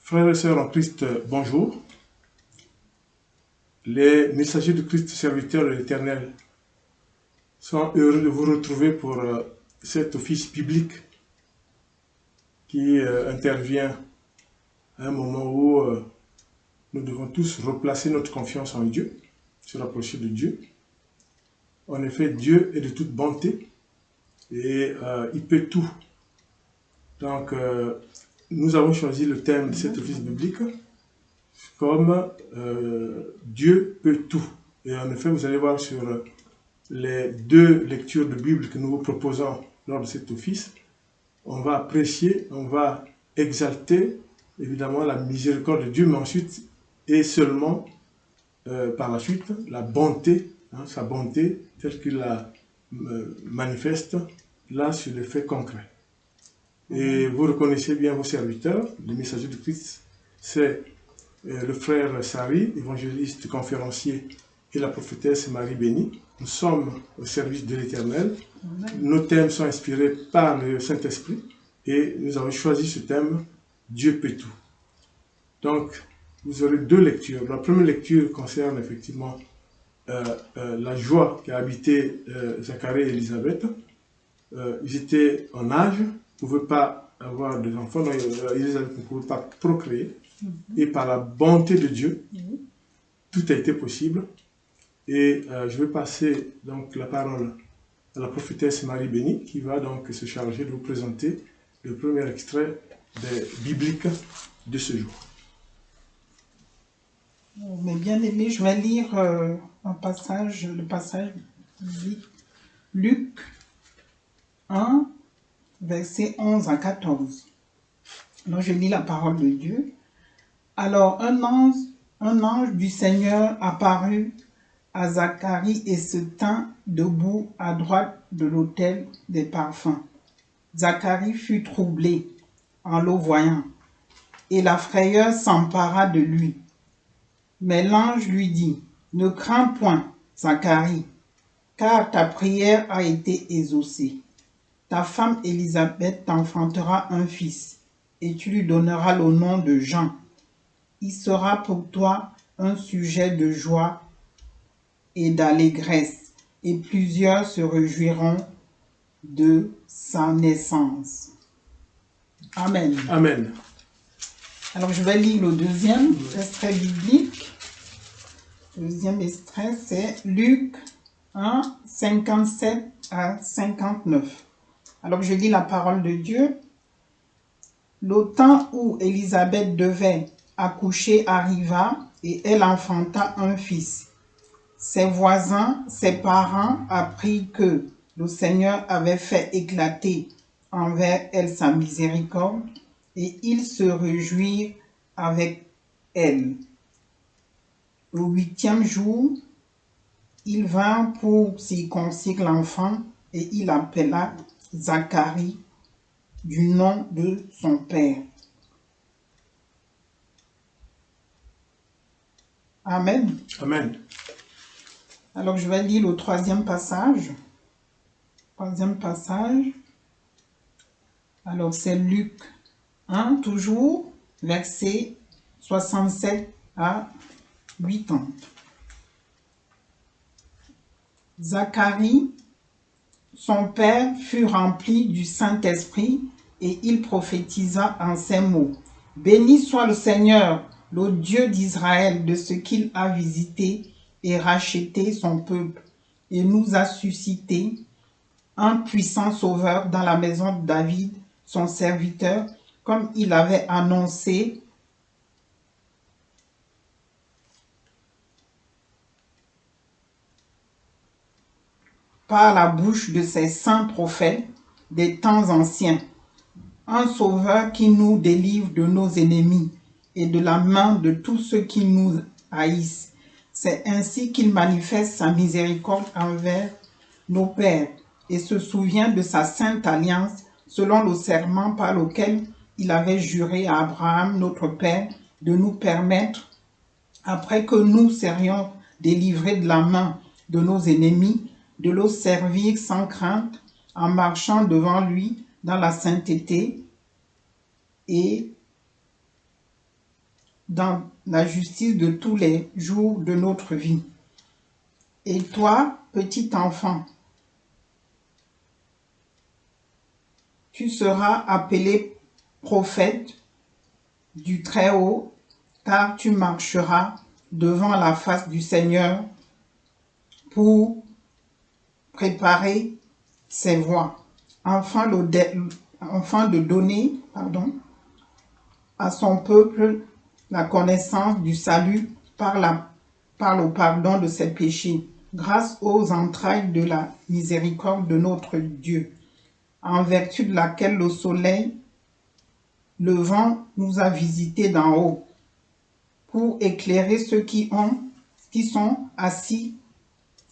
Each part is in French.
Frères et sœurs en Christ, bonjour. Les messagers de Christ, serviteurs de l'Éternel, sont heureux de vous retrouver pour cet office biblique qui intervient à un moment où nous devons tous replacer notre confiance en Dieu, se rapprocher de Dieu. En effet, Dieu est de toute bonté et il peut tout. Donc, nous avons choisi le thème de cet office biblique comme Dieu peut tout. Et en effet, vous allez voir sur les deux lectures de Bible que nous vous proposons lors de cet office, on va apprécier, on va exalter évidemment la miséricorde de Dieu, mais ensuite et seulement par la suite la bonté, sa bonté telle qu'il la manifeste là sur les faits concrets. Et vous reconnaissez bien vos serviteurs, les messagers de Christ, c'est le frère Sari, évangéliste conférencier, et la prophétesse Marie Béni. Nous sommes au service de l'Éternel. Nos thèmes sont inspirés par le Saint-Esprit et nous avons choisi ce thème, Dieu peut tout. Donc, vous aurez deux lectures. La première lecture concerne effectivement la joie qui a habité Zacharie et Élisabeth. Ils étaient en âge, ne pouvaient pas avoir d'enfants, Élisabeth ne pouvait pas procréer. Et par la bonté de Dieu, tout a été possible. Et je vais passer donc la parole à la prophétesse Marie Béni qui va donc se charger de vous présenter le premier extrait biblique de ce jour. Mes bien-aimés, je vais lire le passage biblique, Luc 1, versets 11 à 14. Alors je lis la parole de Dieu. Alors un ange du Seigneur apparut à Zacharie et se tint debout à droite de l'autel des parfums. Zacharie fut troublé en le voyant, et la frayeur s'empara de lui. Mais l'ange lui dit, « Ne crains point, Zacharie, car ta prière a été exaucée. Ta femme Élisabeth t'enfantera un fils, et tu lui donneras le nom de Jean. Il sera pour toi un sujet de joie et d'allégresse, et plusieurs se réjouiront de sa naissance. » Amen. Amen. Alors je vais lire le deuxième extrait biblique. Le deuxième extrait, c'est Luc 1, 57 à 59. Alors je lis la parole de Dieu. Le temps où Élisabeth devait accoucher arriva et elle enfanta un fils. Ses voisins, ses parents apprirent que le Seigneur avait fait éclater envers elle sa miséricorde et ils se réjouirent avec elle. Le 8e jour, il vint pour circoncire l'enfant et il appela Zacharie du nom de son père. Amen. Amen. Alors je vais lire le troisième passage. Alors c'est Luc 1, toujours, verset 67 à 80. Zacharie, son père, fut rempli du Saint-Esprit et il prophétisa en ces mots. « Béni soit le Seigneur, le Dieu d'Israël, de ce qu'il a visité et racheté son peuple et nous a suscité un puissant sauveur dans la maison de David, son serviteur, comme il avait annoncé par la bouche de ses saints prophètes des temps anciens, un sauveur qui nous délivre de nos ennemis et de la main de tous ceux qui nous haïssent. C'est ainsi qu'il manifeste sa miséricorde envers nos pères et se souvient de sa sainte alliance selon le serment par lequel il avait juré à Abraham, notre père, de nous permettre, après que nous serions délivrés de la main de nos ennemis, de le servir sans crainte, en marchant devant lui dans la sainteté et dans la justice de tous les jours de notre vie. Et toi, petit enfant, tu seras appelé prophète du Très-Haut, car tu marcheras devant la face du Seigneur pour préparer ses voies, afin de donner à son peuple la connaissance du salut par le pardon de ses péchés, grâce aux entrailles de la miséricorde de notre Dieu, en vertu de laquelle le soleil levant nous a visités d'en haut, pour éclairer ceux qui sont assis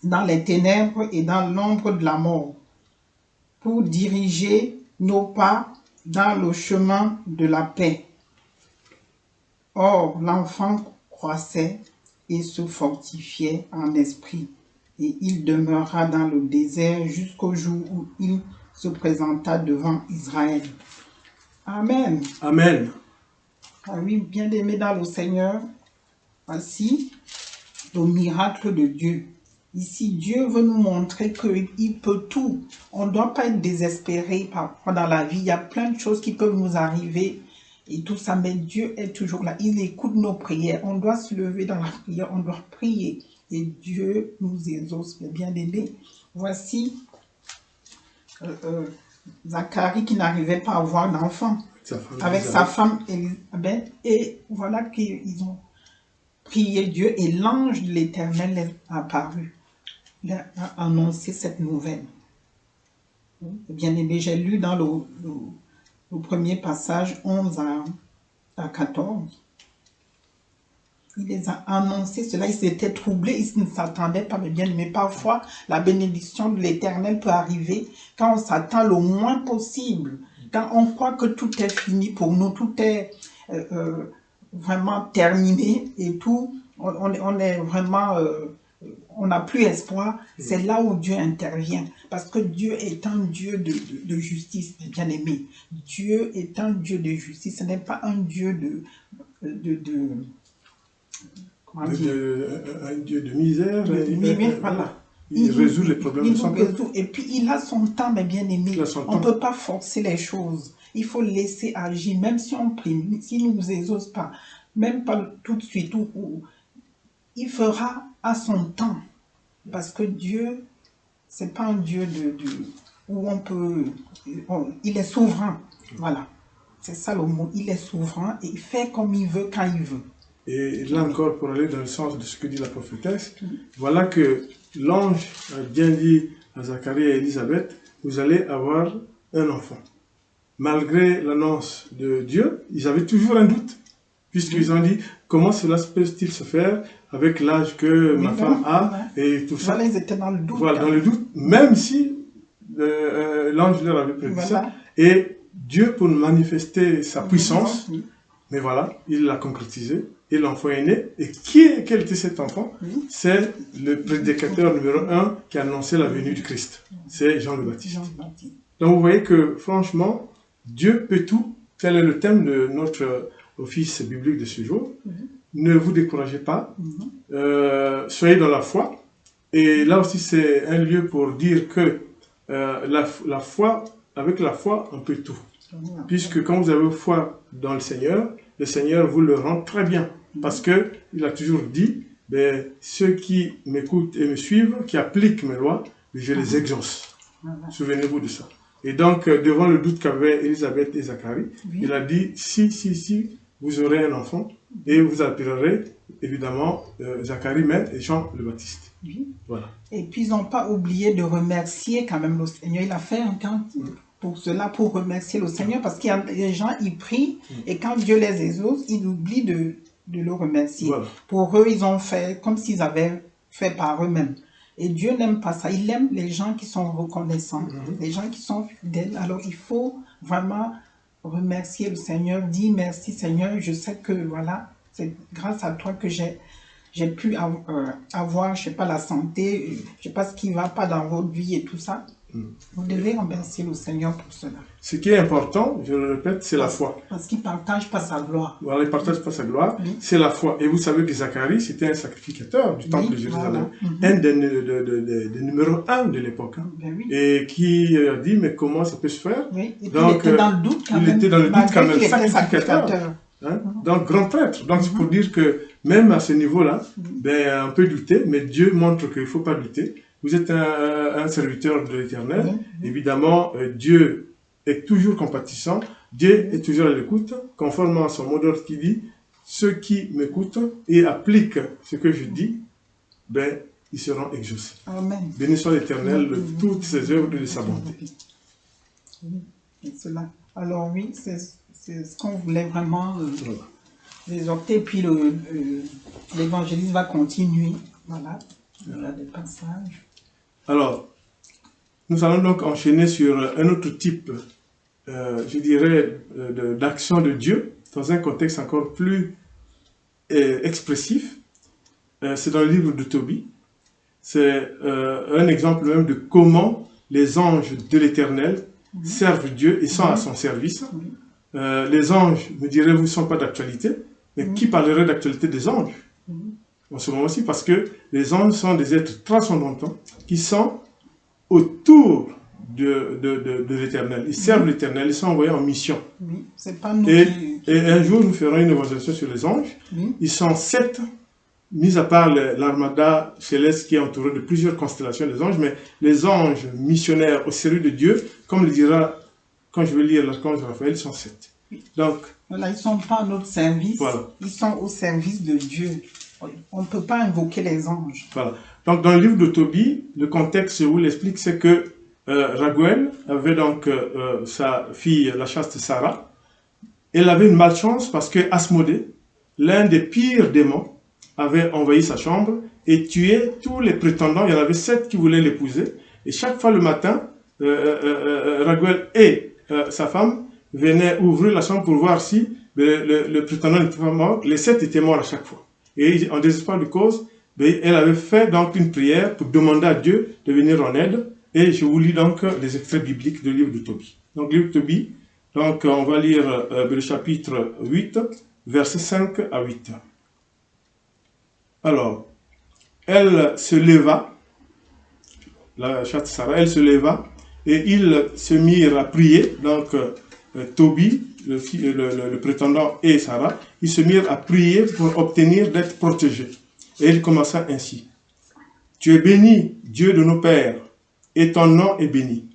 dans les ténèbres et dans l'ombre de la mort, pour diriger nos pas dans le chemin de la paix. Or, l'enfant croissait et se fortifiait en esprit, et il demeura dans le désert jusqu'au jour où il se présenta devant Israël. Amen. Amen. Ah oui, bien-aimés dans le Seigneur, voici le miracle de Dieu. Ici, Dieu veut nous montrer qu'il peut tout. On ne doit pas être désespéré parfois dans la vie. Il y a plein de choses qui peuvent nous arriver et tout ça, mais Dieu est toujours là. Il écoute nos prières. On doit se lever dans la prière, on doit prier. Et Dieu nous exauce, mes bien-aimés. Voici Zacharie qui n'arrivait pas à avoir d'enfant avec sa femme Élisabeth. Et voilà qu'ils ont prié Dieu et l'ange de l'Éternel est apparu. Il a annoncé cette nouvelle. Bien aimé, j'ai lu dans le premier passage 11 à 14. Il les a annoncé cela, ils s'étaient troublés, ils ne s'attendaient pas, mais bien aimé, parfois la bénédiction de l'Éternel peut arriver quand on s'attend le moins possible, quand on croit que tout est fini pour nous, tout est vraiment terminé et tout, on est vraiment... on n'a plus espoir, c'est là où Dieu intervient. Parce que Dieu est un Dieu de justice, bien aimé. Dieu est un Dieu de justice, ce n'est pas un Dieu un Dieu de misère. Voilà. Il résout les problèmes de son peuple. Et puis il a son temps, mais bien aimé. On ne peut pas forcer les choses. Il faut laisser agir, même si on prie, s'il ne nous exauce pas, même pas tout de suite. Il fera à son temps. Parce que Dieu, c'est pas un Dieu où on peut... il est souverain. Voilà. C'est ça le mot. Il est souverain et il fait comme il veut, quand il veut. Et là encore, pour aller dans le sens de ce que dit la prophétesse, voilà que l'ange a bien dit à Zacharie et à Élisabeth, vous allez avoir un enfant. Malgré l'annonce de Dieu, ils avaient toujours un doute. Puisqu'ils ont dit, comment cela peut-il se faire avec l'âge que ma femme a et tout ça. Voilà, ils étaient dans le doute. Voilà, dans le doute, même si l'ange leur avait prédit ça. Et Dieu, pour manifester sa puissance, mais voilà, il l'a concrétisé. Et l'enfant est né. Et quel était cet enfant? C'est le prédicateur numéro 1 qui a annoncé la venue du Christ. C'est Jean le Baptiste. Donc vous voyez que, franchement, Dieu peut tout. Tel est le thème de notre office biblique de ce jour. Ne vous découragez pas, soyez dans la foi. Et là aussi, c'est un lieu pour dire que la foi, avec la foi, on peut tout. Puisque quand vous avez foi dans le Seigneur vous le rend très bien. Parce qu'il a toujours dit, ceux qui m'écoutent et me suivent, qui appliquent mes lois, je les exauce. Souvenez-vous de ça. Et donc, devant le doute qu'avaient Élisabeth et Zacharie, il a dit, si, vous aurez un enfant, et vous appellerez, évidemment, Zacharie, maître, et Jean le Baptiste. Voilà. Et puis, ils n'ont pas oublié de remercier quand même le Seigneur. Il a fait un cantique pour cela, pour remercier le Seigneur, parce qu'il y a des gens, ils prient, et quand Dieu les exauce, ils oublient de le remercier. Voilà. Pour eux, ils ont fait comme s'ils avaient fait par eux-mêmes. Et Dieu n'aime pas ça. Il aime les gens qui sont reconnaissants, les gens qui sont fidèles. Alors, il faut vraiment remercier le Seigneur, dire merci Seigneur, je sais que voilà, c'est grâce à toi que j'ai pu avoir, je sais pas, la santé, je sais pas ce qui va pas dans votre vie et tout ça. Vous devez remercier le Seigneur pour cela. Ce qui est important, je le répète, c'est la foi. Parce qu'il ne partage pas sa gloire. Voilà, il ne partage pas sa gloire, Oui. c'est la foi. Et vous savez que Zacharie, c'était un sacrificateur du temple de Jérusalem, voilà. un des numéro 1 de l'époque. Hein. Ben oui. Et qui a dit, mais comment ça peut se faire? Oui. Et puis Donc, il était dans le doute quand il même. était dans le doute malgré quand même, qu'il était sacrificateur. Hein? Donc, grand prêtre. Donc, c'est pour dire que même à ce niveau-là, ben, on peut douter, mais Dieu montre qu'il ne faut pas douter. Vous êtes un serviteur de l'Éternel. Évidemment, Dieu est toujours compatissant. Dieu est toujours à l'écoute, conformément à son mot d'ordre qui dit « Ceux qui m'écoutent et appliquent ce que je dis, ben, ils seront exaucés. » Amen. Béni soit l'Éternel de toutes ses œuvres et de sa bonté. Oui, c'est cela. Alors oui, c'est ce qu'on voulait vraiment exhorter. Puis l'évangéliste va continuer. Voilà, il y a des passages. Alors, nous allons donc enchaîner sur un autre type, je dirais, d'action de Dieu, dans un contexte encore plus expressif. C'est dans le livre de Tobie. C'est un exemple même de comment les anges de l'Éternel servent Dieu et sont à son service. Les anges, me direz-vous, ne sont pas d'actualité, mais qui parlerait d'actualité des anges en ce moment aussi, parce que les anges sont des êtres transcendantaux qui sont autour de l'Éternel. Ils servent l'Éternel, ils sont envoyés en mission. Oui, c'est pas nous et un jour, nous ferons une évaluation sur les anges. Ils sont 7, mis à part l'armada céleste qui est entourée de plusieurs constellations des anges, mais les anges missionnaires au service de Dieu, comme le dira, quand je vais lire l'archange Raphaël, ils sont 7. Donc, voilà, ils ne sont pas à notre service, ils sont au service de Dieu. On ne peut pas invoquer les anges. Voilà. Donc, dans le livre de Tobie, le contexte, je vous l'explique, c'est que Raguel avait donc sa fille, la chaste Sarah. Elle avait une malchance parce que Asmodée, l'un des pires démons, avait envahi sa chambre et tué tous les prétendants. Il y en avait 7 qui voulaient l'épouser. Et chaque fois le matin, Raguel et sa femme venaient ouvrir la chambre pour voir si le prétendant n'était pas mort. Les 7 étaient morts à chaque fois. Et en désespoir de cause, elle avait fait donc une prière pour demander à Dieu de venir en aide. Et je vous lis donc les extraits bibliques du livre de Tobie. Donc, le livre de Tobie, donc, on va lire le chapitre 8, versets 5 à 8. Alors, elle se leva, la chatte Sarah, elle se leva, et ils se mirent à prier. Donc, Tobie, le prétendant, et Sarah, ils se mirent à prier pour obtenir d'être protégés. Et il commença ainsi. Tu es béni, Dieu de nos pères, et ton nom est béni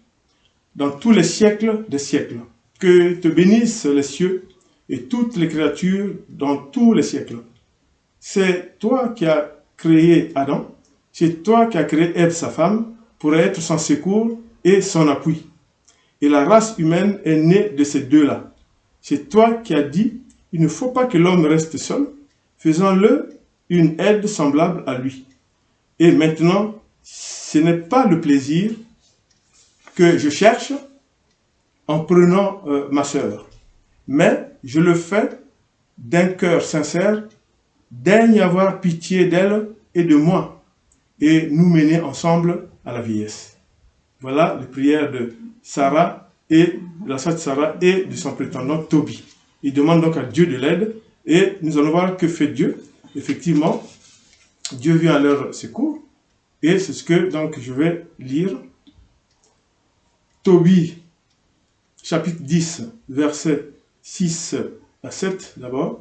dans tous les siècles des siècles. Que te bénissent les cieux et toutes les créatures dans tous les siècles. C'est toi qui as créé Adam, c'est toi qui as créé Ève, sa femme, pour être son secours et son appui. Et la race humaine est née de ces deux-là. C'est toi qui as dit, il ne faut pas que l'homme reste seul, faisons-le une aide semblable à lui. Et maintenant, ce n'est pas le plaisir que je cherche en prenant ma sœur, mais je le fais d'un cœur sincère, daigne avoir pitié d'elle et de moi, et nous mener ensemble à la vieillesse. Voilà les prières de Sarah et la sœur de Sarah et de son prétendant Tobie. Il demande donc à Dieu de l'aide, et nous allons voir que fait Dieu. Effectivement, Dieu vient à leur secours, et c'est ce que donc je vais lire. Tobie, chapitre 10, versets 6 à 7 d'abord.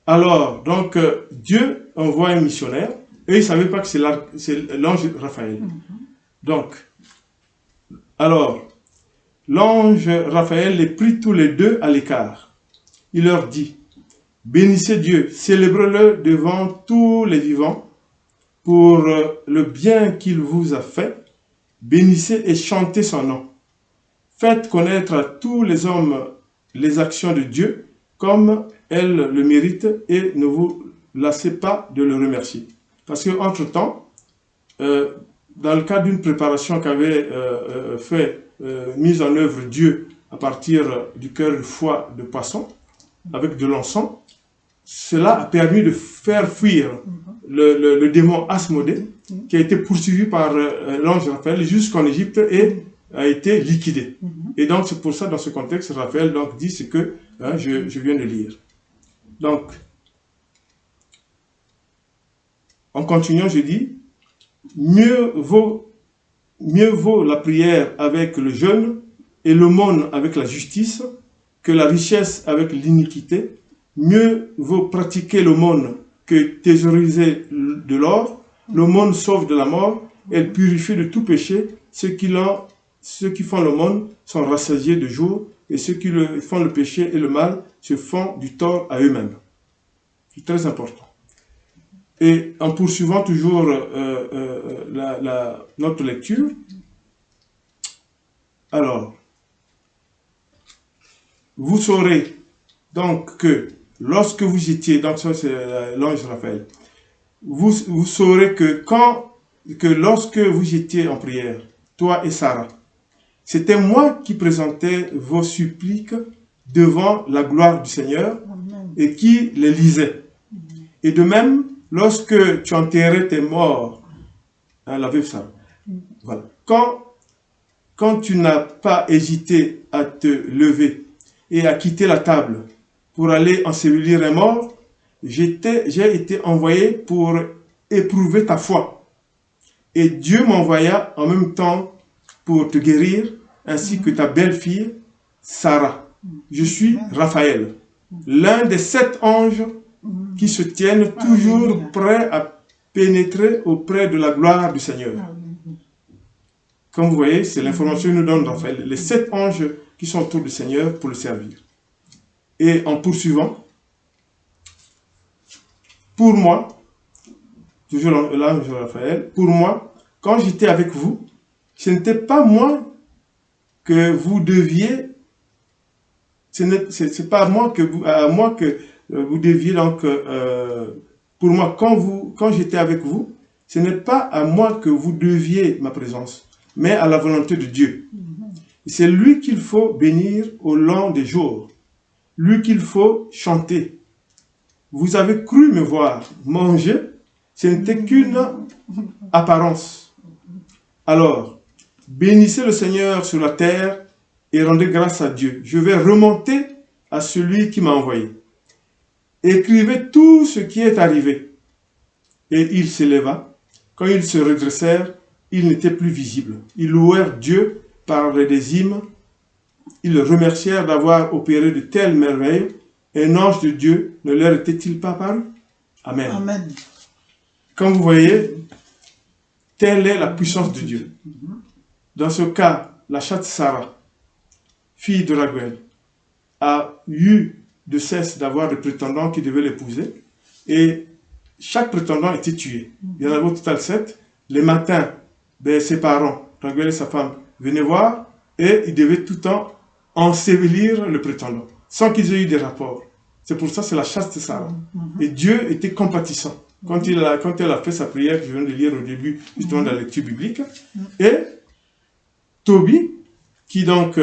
Alors, donc, Dieu envoie un missionnaire, et il ne savait pas que c'est l'ange Raphaël. Donc, alors, l'ange Raphaël les prit tous les deux à l'écart. Il leur dit, bénissez Dieu, célébrez-le devant tous les vivants, pour le bien qu'il vous a fait, bénissez et chantez son nom. Faites connaître à tous les hommes les actions de Dieu, comme elles le méritent, et ne vous lassez pas de le remercier. Parce qu'entre-temps, dans le cadre d'une préparation qu'avait mise en œuvre Dieu à partir du cœur de foie de poisson, avec de l'encens, cela a permis de faire fuir le démon Asmodée, qui a été poursuivi par l'ange Raphaël jusqu'en Égypte, et a été liquidé. Et donc, c'est pour ça, dans ce contexte, Raphaël donc, dit ce que je viens de lire. Donc, en continuant, je dis, mieux vaut la prière avec le jeûne et l'aumône avec la justice que la richesse avec l'iniquité. Mieux vaut pratiquer l'aumône que thésauriser de l'or. L'aumône sauve de la mort, elle purifie de tout péché. Ceux qui font l'aumône sont rassasiés de jour, et ceux qui font le péché et le mal se font du tort à eux-mêmes. C'est très important. Et en poursuivant toujours notre lecture, alors, vous saurez donc que lorsque vous étiez, donc ça c'est l'ange Raphaël, vous saurez que lorsque vous étiez en prière, toi et Sarah, c'était moi qui présentais vos suppliques devant la gloire du Seigneur et qui les lisais. Et de même, lorsque tu enterrais tes morts, la veuve Sarah, voilà. Quand tu n'as pas hésité à te lever et à quitter la table pour aller ensevelir un mort, j'ai été envoyé pour éprouver ta foi. Et Dieu m'envoya en même temps pour te guérir, ainsi que ta belle-fille, Sarah. Je suis Raphaël, l'un des 7 anges qui se tiennent toujours prêts à pénétrer auprès de la gloire du Seigneur. Comme vous voyez, c'est l'information que nous donne Raphaël. Les 7 anges qui sont autour du Seigneur pour le servir. Et en poursuivant, pour moi, toujours l'ange Raphaël, pour moi, quand j'étais avec vous, ce n'était pas moi que vous deviez, c'est pas à moi que vous deviez, donc, pour moi, quand j'étais avec vous, ce n'est pas à moi que vous deviez ma présence, mais à la volonté de Dieu. C'est lui qu'il faut bénir au long des jours, lui qu'il faut chanter. Vous avez cru me voir manger, ce n'était qu'une apparence. Alors, bénissez le Seigneur sur la terre et rendez grâce à Dieu. Je vais remonter à celui qui m'a envoyé. Écrivez tout ce qui est arrivé. Et il s'éleva. Quand ils se redressèrent, ils n'étaient plus visibles. Ils louèrent Dieu par des hymnes. Ils le remercièrent d'avoir opéré de telles merveilles. Un ange de Dieu ne leur était-il pas apparu? Amen. Amen. Comme vous voyez, telle est la puissance de Dieu. Dans ce cas, la chatte Sarah, fille de Raguel, a eu de cesse d'avoir des prétendants qui devaient l'épouser, et chaque prétendant était tué. Il y en avait au total 7. Les matins, ses parents, Raguel et sa femme, venaient voir, et ils devaient tout le temps ensevelir le prétendant, sans qu'ils aient eu des rapports. C'est pour ça que c'est la chaste Sarah. Et Dieu était compatissant. Quand elle a fait sa prière, que je viens de lire au début, justement dans la lecture biblique, et Tobie, qui donc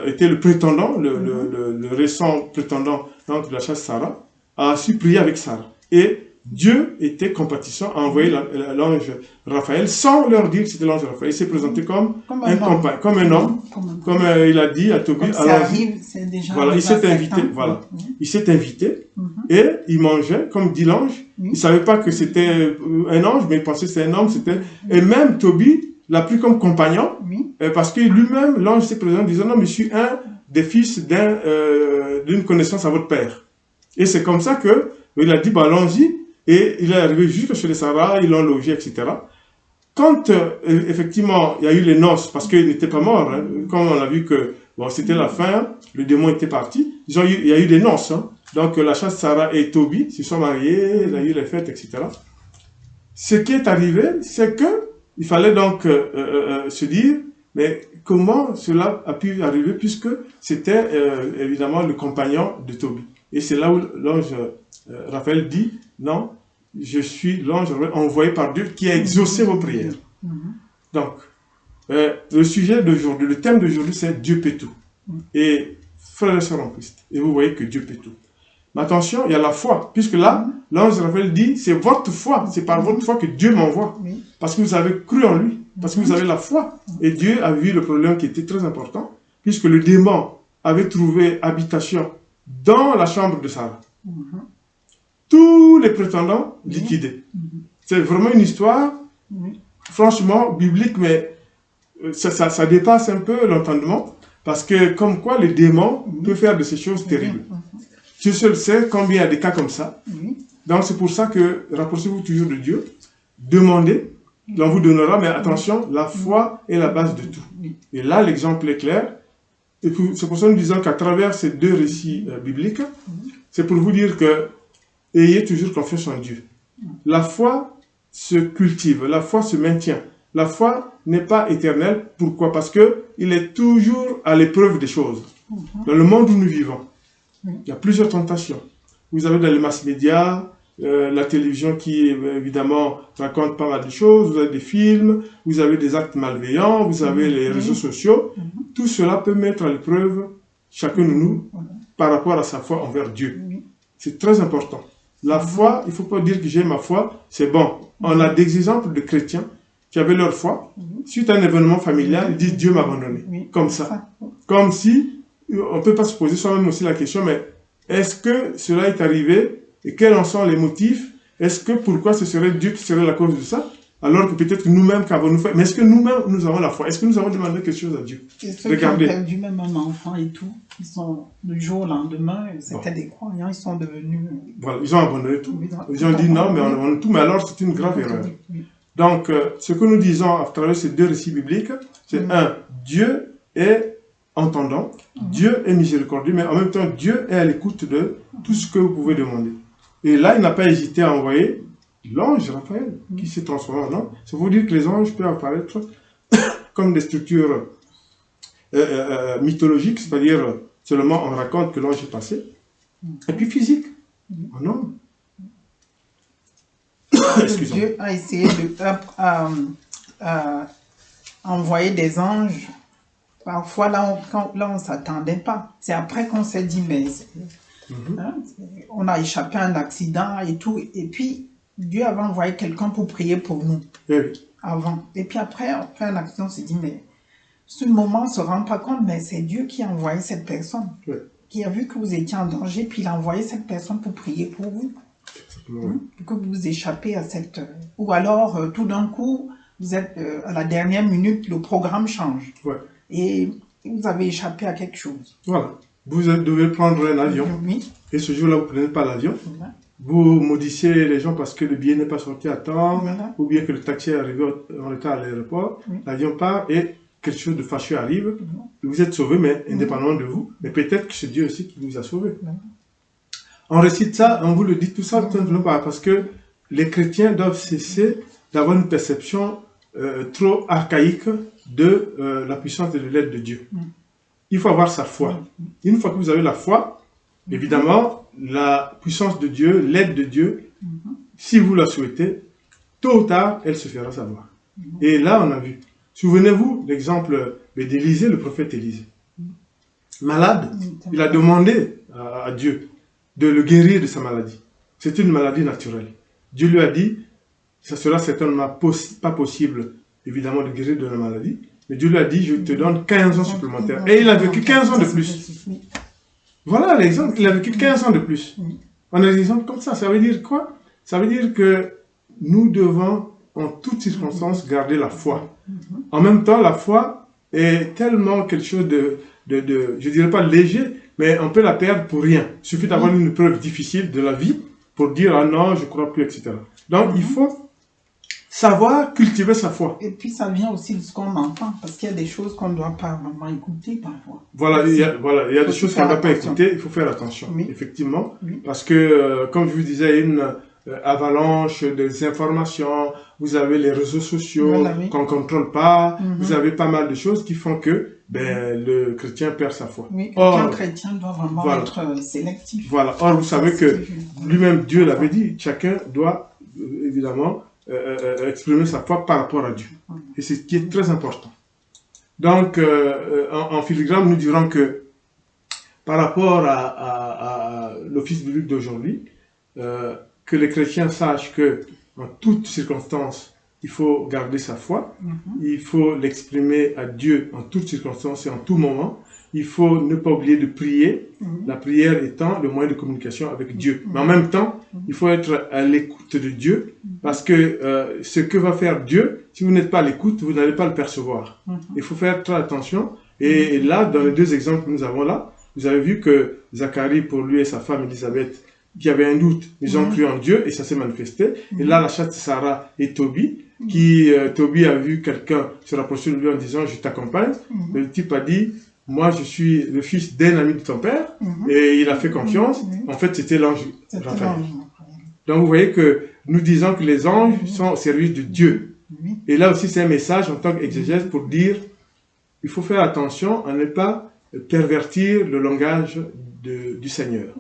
était le prétendant, le récent prétendant donc, de la chaste Sarah, a su prier avec Sarah. Et Dieu était compatissant, a envoyé l'ange Raphaël sans leur dire que c'était l'ange Raphaël. Il s'est présenté comme un homme, comme il a dit à Tobie. Voilà, il s'est invité. Voilà, il s'est invité et il mangeait, comme dit l'ange. Il ne savait pas que c'était un ange, mais il pensait que c'était un homme. Et même Tobie l'a pris comme compagnon, parce que lui-même, l'ange s'est présenté en disant non, mais je suis un des fils d'une connaissance à votre père. Et c'est comme ça que il a dit bah, allons-y. Et il est arrivé jusque chez les Sarah, ils l'ont logé, etc. Quand, effectivement, il y a eu les noces, parce qu'il n'était pas mort, hein, comme on a vu que bon, c'était la fin, le démon était parti, il y a eu des noces. Hein. Donc, la chaste Sarah et Tobie se sont mariés, il y a eu les fêtes, etc. Ce qui est arrivé, c'est qu'il fallait donc se dire, mais comment cela a pu arriver, puisque c'était évidemment le compagnon de Tobie. Et c'est là où l'ange Raphaël dit, non, je suis l'ange envoyé par Dieu qui a exaucé vos prières. Donc, le sujet d'aujourd'hui, le thème d'aujourd'hui, c'est Dieu peut tout. Et frères et sœurs en Christ, et vous voyez que Dieu peut tout. Mais attention, il y a la foi, puisque là, l'ange Raphaël dit, c'est votre foi, c'est par votre foi que Dieu m'envoie, parce que vous avez cru en lui. Parce que vous avez la foi. Et Dieu a vu le problème qui était très important, puisque le démon avait trouvé habitation dans la chambre de Sarah. Tous les prétendants liquidés. C'est vraiment une histoire, franchement, biblique, mais ça dépasse un peu l'entendement, parce que comme quoi le démon peut faire de ces choses terribles. Dieu seul sait combien il y a des cas comme ça. Donc c'est pour ça que rapprochez-vous toujours de Dieu, demandez, il en vous donnera, mais attention, la foi est la base de tout. Et là, l'exemple est clair. Et c'est pour ça que nous disons qu'à travers ces deux récits bibliques, c'est pour vous dire que ayez toujours confiance en Dieu. La foi se cultive, la foi se maintient. La foi n'est pas éternelle. Pourquoi? Parce qu'il est toujours à l'épreuve des choses. Dans le monde où nous vivons, il y a plusieurs tentations. Vous avez dans les mass médias, la télévision qui, évidemment, raconte pas mal de choses. Vous avez des films, vous avez des actes malveillants, vous avez les réseaux sociaux. Tout cela peut mettre à l'épreuve chacun de nous par rapport à sa foi envers Dieu. C'est très important. La foi, il ne faut pas dire que j'ai ma foi, c'est bon. On a des exemples de chrétiens qui avaient leur foi. Suite à un événement familial, ils disent Dieu m'a abandonné. Comme ça. Comme si, on ne peut pas se poser soi-même aussi la question, mais est-ce que cela est arrivé et quels en sont les motifs? Est-ce que pourquoi ce serait Dieu qui serait la cause de ça? Alors que peut-être nous-mêmes qu'avons-nous fait. Mais est-ce que nous-mêmes, nous avons la foi? Est-ce que nous avons demandé quelque chose à Dieu? Et ceux qui ont perdu même un enfant et tout, ils sont du jour au lendemain, c'était des croyants, ils sont devenus... Voilà, ils ont abandonné tout. Ils ont dit non, mais on abandonne tout. Mais alors, c'est une grave erreur. Donc, ce que nous disons à travers ces deux récits bibliques, c'est Dieu est entendant, Dieu est miséricordieux, mais en même temps, Dieu est à l'écoute de tout ce que vous pouvez demander. Et là, il n'a pas hésité à envoyer l'ange Raphaël, qui s'est transformé en homme. Ça veut dire que les anges peuvent apparaître comme des structures mythologiques, c'est-à-dire seulement on raconte que l'ange est passé, et puis physique, en homme. Dieu a essayé de envoyer des anges, parfois là on ne s'attendait pas. C'est après qu'on s'est dit, mais on a échappé à un accident et tout, et puis Dieu avait envoyé quelqu'un pour prier pour nous, avant. Et puis après un accident, on s'est dit, mais ce moment, on ne se rend pas compte, mais c'est Dieu qui a envoyé cette personne, qui a vu que vous étiez en danger, puis il a envoyé cette personne pour prier pour vous. Que vous échappez à cette... Ou alors, tout d'un coup, vous êtes à la dernière minute, le programme change. Et vous avez échappé à quelque chose. Voilà. Vous devez prendre un avion. Et ce jour-là, vous ne prenez pas l'avion. Vous maudissez les gens parce que le billet n'est pas sorti à temps, ou bien que le taxi est arrivé en retard à l'aéroport. L'avion part et quelque chose de fâcheux arrive. Vous êtes sauvé, mais indépendamment de vous. Mais peut-être que c'est Dieu aussi qui vous a sauvé. On récite ça, on vous le dit tout ça, tout simplement parce que les chrétiens doivent cesser d'avoir une perception trop archaïque de la puissance et de l'aide de Dieu. Il faut avoir sa foi. Une fois que vous avez la foi, évidemment, la puissance de Dieu, l'aide de Dieu, si vous la souhaitez, tôt ou tard, elle se fera savoir. Et là, on a vu. Souvenez-vous l'exemple d'Élisée, le prophète Élisée. Malade, il a demandé à Dieu de le guérir de sa maladie. C'est une maladie naturelle. Dieu lui a dit, ça sera certainement pas possible, évidemment, de guérir de la maladie, mais Dieu lui a dit, je te donne 15 ans supplémentaires. Et il a vécu 15 ans de plus. Voilà l'exemple, il a vécu 15 ans de plus. On a des exemples comme ça. Ça veut dire quoi? Ça veut dire que nous devons, en toutes circonstances, garder la foi. En même temps, la foi est tellement quelque chose je dirais pas léger, mais on peut la perdre pour rien. Il suffit d'avoir une preuve difficile de la vie pour dire « Ah non, je ne crois plus », etc. Donc, il faut savoir cultiver sa foi. Et puis, ça vient aussi de ce qu'on entend, parce qu'il y a des choses qu'on ne doit pas vraiment écouter parfois. Voilà, il y a des choses qu'on ne doit pas écouter, il faut faire attention, effectivement. Parce que, comme je vous disais, une avalanche des informations, vous avez les réseaux sociaux qu'on ne contrôle pas, vous avez pas mal de choses qui font que le chrétien perd sa foi. Oui, un chrétien doit vraiment être sélectif. Voilà. Or, vous savez que lui-même, Dieu l'avait dit, chacun doit évidemment exprimer sa foi par rapport à Dieu. Et c'est ce qui est très important. Donc, en filigrane, nous dirons que par rapport à l'office biblique d'aujourd'hui, que les chrétiens sachent que, en toutes circonstances, il faut garder sa foi, il faut l'exprimer à Dieu en toutes circonstances et en tout moment. Il faut ne pas oublier de prier, la prière étant le moyen de communication avec Dieu. Mais en même temps, il faut être à l'écoute de Dieu, parce que ce que va faire Dieu, si vous n'êtes pas à l'écoute, vous n'allez pas le percevoir. Il faut faire très attention. Et là, dans les deux exemples que nous avons là, vous avez vu que Zacharie, pour lui et sa femme Élisabeth, qui avaient un doute, ils ont cru en Dieu et ça s'est manifesté. Et là, la chatte Sarah et Tobie, Tobie a vu quelqu'un se rapprocher de lui en disant « Je t'accompagne ». Le type a dit « Moi, je suis le fils d'un ami de ton père ». Et il a fait confiance. En fait, c'était l'ange Raphaël. Donc, vous voyez que nous disons que les anges sont au service de Dieu. Et là aussi, c'est un message en tant qu'exégèse pour dire il faut faire attention à ne pas pervertir le langage du Seigneur.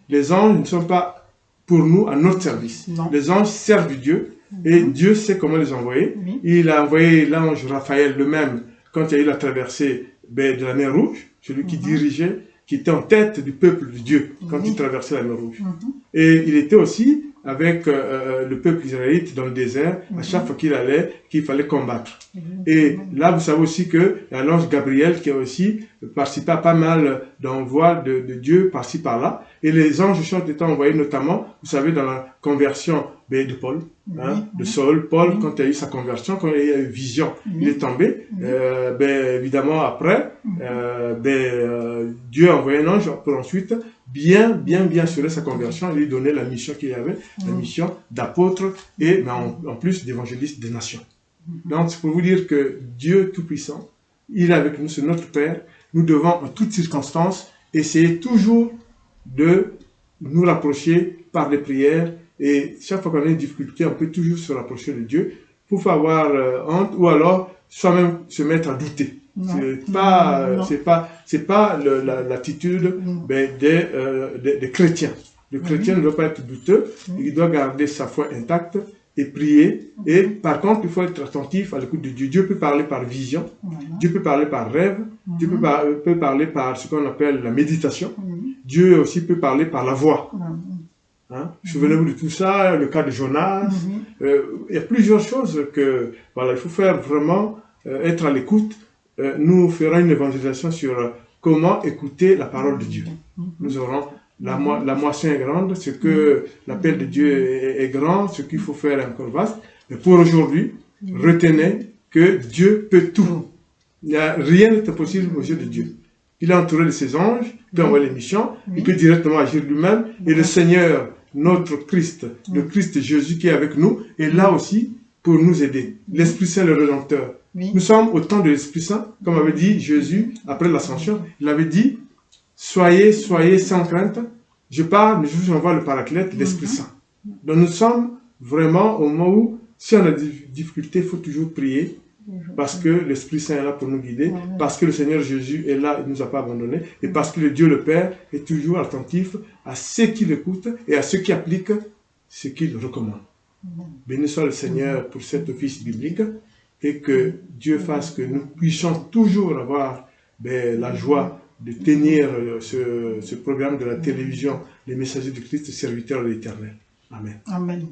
Les anges ne sont pas pour nous à notre service. Les anges servent Dieu et Dieu sait comment les envoyer. Il a envoyé l'ange Raphaël le même quand il y a eu la traversée de la mer Rouge, celui qui dirigeait, qui était en tête du peuple de Dieu quand il traversait la mer Rouge. Et il était aussi avec le peuple israélite dans le désert, à chaque fois qu'il allait, qu'il fallait combattre. Et là, vous savez aussi que l'ange Gabriel qui a aussi participé à pas mal d'envois de Dieu par-ci par-là. Et les anges sont été envoyés notamment, vous savez, dans la conversion de Paul, de Saul. Paul, quand il a eu sa conversion, quand il a eu vision, il est tombé. Évidemment, après, Dieu a envoyé un ange pour ensuite bien assurer sa conversion et lui donner la mission qu'il avait, la mission d'apôtre et en plus d'évangéliste des nations. Donc, c'est pour vous dire que Dieu Tout-Puissant, il est avec nous, c'est notre Père. Nous devons, en toutes circonstances, essayer toujours de nous rapprocher par les prières. Et chaque fois qu'on a une difficulté, on peut toujours se rapprocher de Dieu pour pas avoir honte ou alors soi-même se mettre à douter. C'est pas l'attitude des chrétiens. Le chrétien ne doit pas être douteux, il doit garder sa foi intacte et prier. Et par contre, il faut être attentif à l'écoute de Dieu. Dieu peut parler par vision, Dieu peut parler par rêve, Dieu peut parler par ce qu'on appelle la méditation. Dieu aussi peut parler par la voix. Souvenez-vous de tout ça, le cas de Jonas. Il y a plusieurs choses que, voilà, il faut faire vraiment, être à l'écoute. Nous ferons une évangélisation sur comment écouter la parole de Dieu. Nous aurons la moisson est grande, ce que l'appel de Dieu est grand, ce qu'il faut faire est encore vaste. Mais pour aujourd'hui, retenez que Dieu peut tout. Rien n'est impossible aux yeux de Dieu. Il est entouré de ses anges, il peut envoyer les missions, il peut directement agir lui-même. Et le Seigneur, notre Christ, le Christ Jésus qui est avec nous, est là aussi pour nous aider. L'Esprit Saint, le Rédempteur. Nous sommes au temps de l'Esprit Saint, comme avait dit Jésus après l'Ascension. Il avait dit, soyez sans crainte, je vous envoie le Paraclète, l'Esprit Saint. Donc nous sommes vraiment au moment où, si on a des difficultés, il faut toujours prier, parce que l'Esprit Saint est là pour nous guider, parce que le Seigneur Jésus est là, il ne nous a pas abandonnés, et parce que le Dieu le Père est toujours attentif à ceux qui l'écoutent et à ceux qui appliquent ce qu'il recommande. Béni soit le Seigneur pour cet office biblique, et que Dieu fasse que nous puissions toujours avoir la joie de tenir ce programme de la télévision, les messagers de Christ, serviteurs de l'Éternel. Amen. Amen.